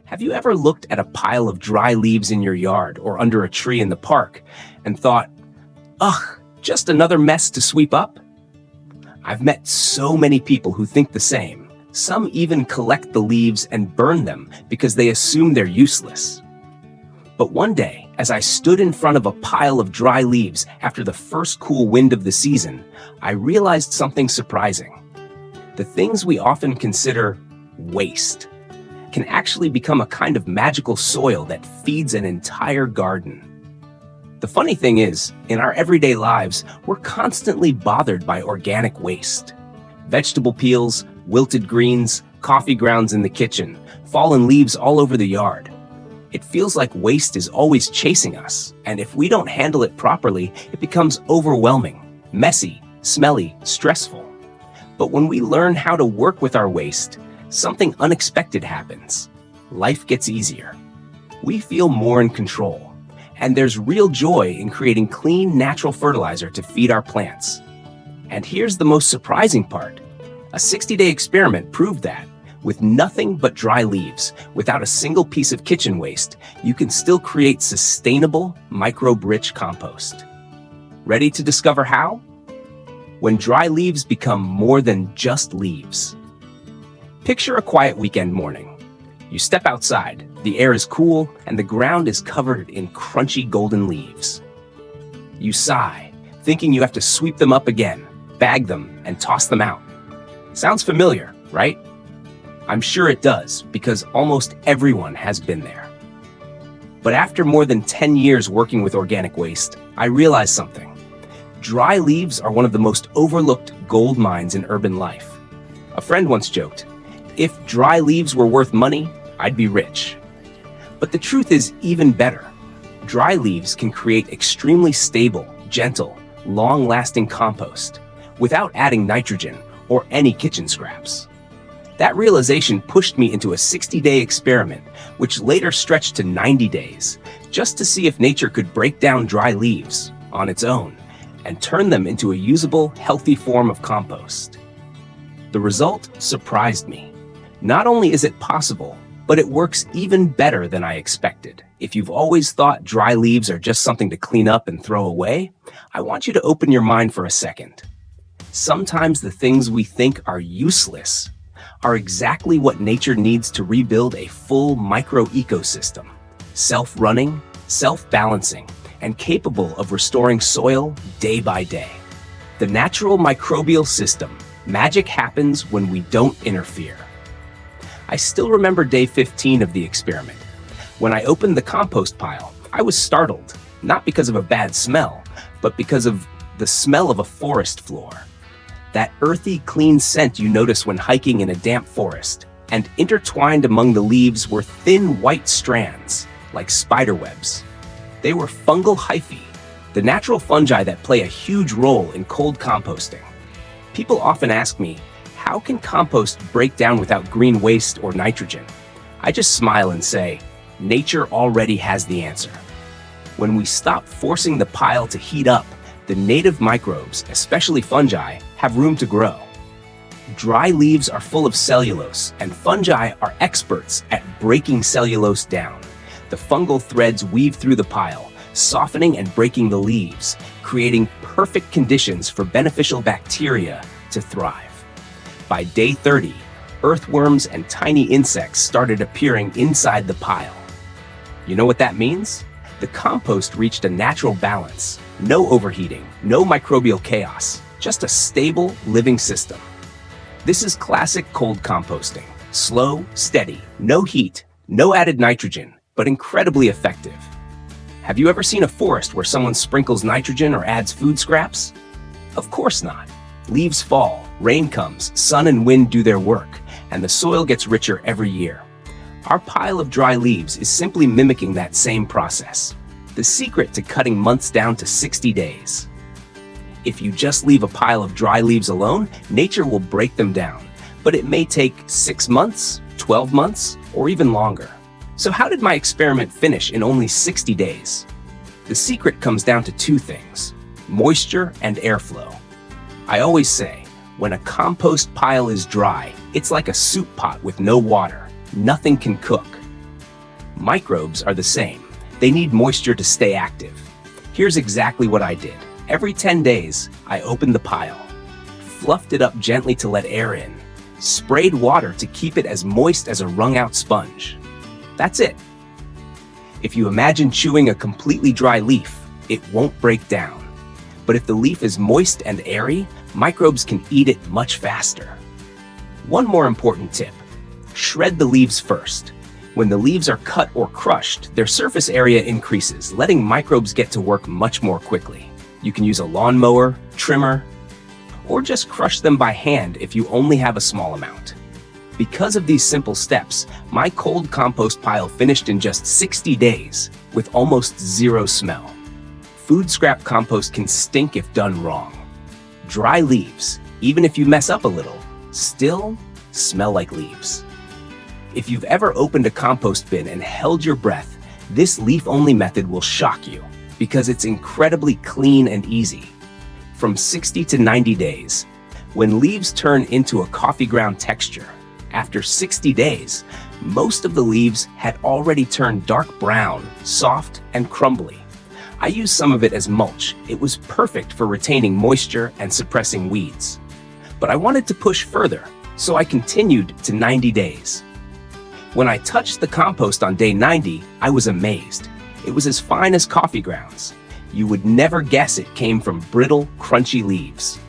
Have you ever looked at a pile of dry leaves in your yard or under a tree in the park and thought, ugh, just another mess to sweep up? I've met so many people who think the same. Some even collect the leaves and burn them because they assume they're useless. But one day, as I stood in front of a pile of dry leaves after the first cool wind of the season, I realized something surprising. The things we often consider waste can actually become a kind of magical soil that feeds an entire garden. The funny thing is, in our everyday lives, we're constantly bothered by organic waste. Vegetable peels, wilted greens, coffee grounds in the kitchen, fallen leaves all over the yard. It feels like waste is always chasing us, and if we don't handle it properly, it becomes overwhelming, messy, smelly, stressful. But when we learn how to work with our waste, something unexpected happens. Life gets easier. We feel more in control, and there's real joy in creating clean, natural fertilizer to feed our plants. And here's the most surprising part. A 60-day experiment proved that, with nothing but dry leaves, without a single piece of kitchen waste, you can still create sustainable, microbe-rich compost. Ready to discover how? When dry leaves become more than just leaves. Picture a quiet weekend morning. You step outside, the air is cool, and the ground is covered in crunchy golden leaves. You sigh, thinking you have to sweep them up again, bag them, and toss them out. Sounds familiar, right? I'm sure it does, because almost everyone has been there. But after more than 10 years working with organic waste, I realized something. Dry leaves are one of the most overlooked gold mines in urban life. A friend once joked, if dry leaves were worth money, I'd be rich. But the truth is even better. Dry leaves can create extremely stable, gentle, long-lasting compost without adding nitrogen or any kitchen scraps. That realization pushed me into a 60-day experiment, which later stretched to 90 days, just to see if nature could break down dry leaves on its own and turn them into a usable, healthy form of compost. The result surprised me. Not only is it possible, but it works even better than I expected. If you've always thought dry leaves are just something to clean up and throw away, I want you to open your mind for a second. Sometimes the things we think are useless are exactly what nature needs to rebuild a full micro-ecosystem, self-running, self-balancing, and capable of restoring soil day by day. The natural microbial system, magic happens when we don't interfere. I still remember day 15 of the experiment. When I opened the compost pile, I was startled, not because of a bad smell, but because of the smell of a forest floor. That earthy, clean scent you notice when hiking in a damp forest, and intertwined among the leaves were thin white strands, like spider webs. They were fungal hyphae, the natural fungi that play a huge role in cold composting. People often ask me, how can compost break down without green waste or nitrogen? I just smile and say, nature already has the answer. When we stop forcing the pile to heat up, the native microbes, especially fungi, have room to grow. Dry leaves are full of cellulose, and fungi are experts at breaking cellulose down. The fungal threads weave through the pile, softening and breaking the leaves, creating perfect conditions for beneficial bacteria to thrive. By day 30, earthworms and tiny insects started appearing inside the pile. You know what that means? The compost reached a natural balance. No overheating, no microbial chaos, just a stable, living system. This is classic cold composting. Slow, steady, no heat, no added nitrogen, but incredibly effective. Have you ever seen a forest where someone sprinkles nitrogen or adds food scraps? Of course not. Leaves fall, rain comes, sun and wind do their work, and the soil gets richer every year. Our pile of dry leaves is simply mimicking that same process. The secret to cutting months down to 60 days. If you just leave a pile of dry leaves alone, nature will break them down, but it may take 6 months, 12 months, or even longer. So how did my experiment finish in only 60 days? The secret comes down to 2 things: moisture and airflow. I always say, when a compost pile is dry, it's like a soup pot with no water. Nothing can cook. Microbes are the same. They need moisture to stay active. Here's exactly what I did. Every 10 days, I opened the pile, fluffed it up gently to let air in, sprayed water to keep it as moist as a wrung-out sponge. That's it. If you imagine chewing a completely dry leaf, it won't break down. But if the leaf is moist and airy, microbes can eat it much faster. One more important tip: shred the leaves first. When the leaves are cut or crushed, their surface area increases, letting microbes get to work much more quickly. You can use a lawnmower, trimmer, or just crush them by hand if you only have a small amount. Because of these simple steps, my cold compost pile finished in just 60 days with almost zero smell. Food scrap compost can stink if done wrong. Dry leaves, even if you mess up a little, still smell like leaves. If you've ever opened a compost bin and held your breath, this leaf-only method will shock you because it's incredibly clean and easy. From 60 to 90 days, when leaves turn into a coffee ground texture, after 60 days, most of the leaves had already turned dark brown, soft, and crumbly. I used some of it as mulch. It was perfect for retaining moisture and suppressing weeds. But I wanted to push further, so I continued to 90 days. When I touched the compost on day 90, I was amazed. It was as fine as coffee grounds. You would never guess it came from brittle, crunchy leaves.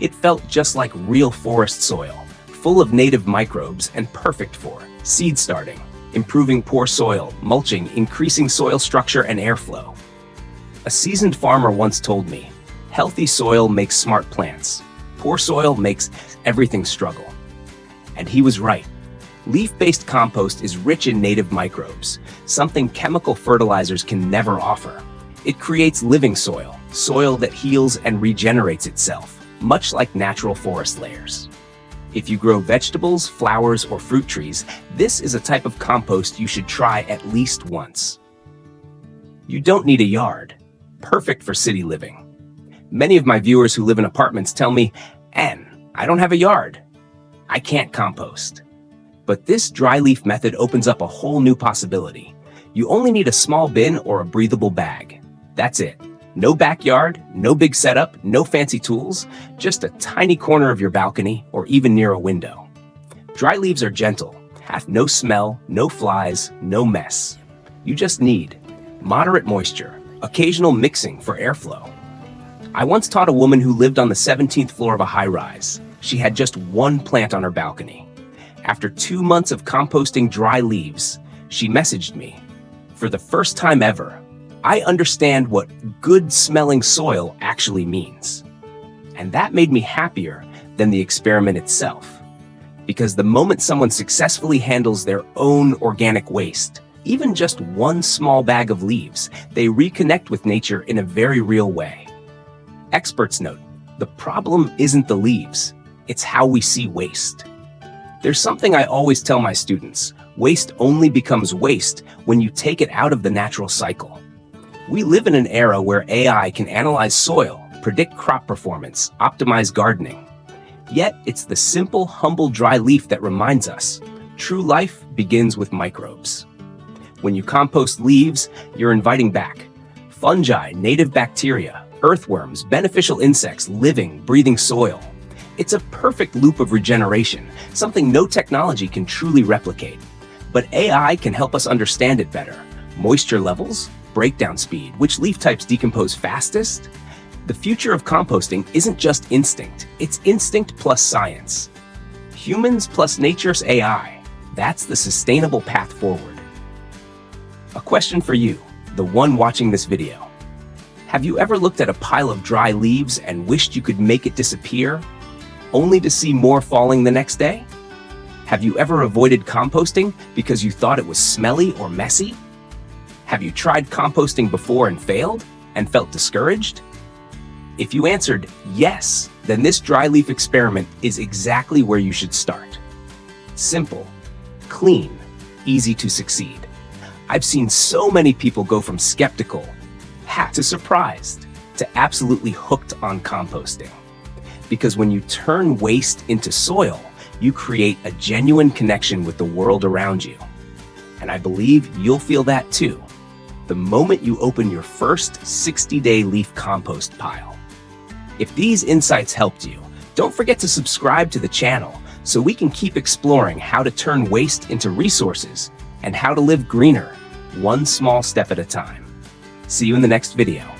It felt just like real forest soil, full of native microbes and perfect for seed starting, improving poor soil, mulching, increasing soil structure and airflow. A seasoned farmer once told me, "Healthy soil makes smart plants. Poor soil makes everything struggle." And he was right. Leaf-based compost is rich in native microbes, something chemical fertilizers can never offer. It creates living soil, soil that heals and regenerates itself, much like natural forest layers. If you grow vegetables, flowers, or fruit trees, this is a type of compost you should try at least once. You don't need a yard. Perfect for city living. Many of my viewers who live in apartments tell me, "Ann, I don't have a yard. I can't compost." But this dry leaf method opens up a whole new possibility. You only need a small bin or a breathable bag. That's it. No backyard, no big setup, no fancy tools, just a tiny corner of your balcony or even near a window. Dry leaves are gentle, have no smell, no flies, no mess. You just need moderate moisture, occasional mixing for airflow. I once taught a woman who lived on the 17th floor of a high-rise. She had just one plant on her balcony. After 2 months of composting dry leaves, she messaged me, "For the first time ever, I understand what good-smelling soil actually means." And that made me happier than the experiment itself. Because the moment someone successfully handles their own organic waste, even just one small bag of leaves, they reconnect with nature in a very real way. Experts note, the problem isn't the leaves, it's how we see waste. There's something I always tell my students: waste only becomes waste when you take it out of the natural cycle. We live in an era where AI can analyze soil, predict crop performance, optimize gardening. Yet it's the simple, humble dry leaf that reminds us, true life begins with microbes. When you compost leaves, you're inviting back fungi, native bacteria, earthworms, beneficial insects, living, breathing soil. It's a perfect loop of regeneration, something no technology can truly replicate. But AI can help us understand it better. Moisture levels, breakdown speed, which leaf types decompose fastest. The future of composting isn't just instinct, it's instinct plus science. Humans plus nature's AI. That's the sustainable path forward. A question for you, the one watching this video. Have you ever looked at a pile of dry leaves and wished you could make it disappear, only to see more falling the next day? Have you ever avoided composting because you thought it was smelly or messy? Have you tried composting before and failed and felt discouraged? If you answered yes, then this dry leaf experiment is exactly where you should start. Simple, clean, easy to succeed. I've seen so many people go from skeptical to surprised to absolutely hooked on composting. Because when you turn waste into soil, you create a genuine connection with the world around you. And I believe you'll feel that too, the moment you open your first 60-day leaf compost pile. If these insights helped you, don't forget to subscribe to the channel so we can keep exploring how to turn waste into resources and how to live greener, one small step at a time. See you in the next video.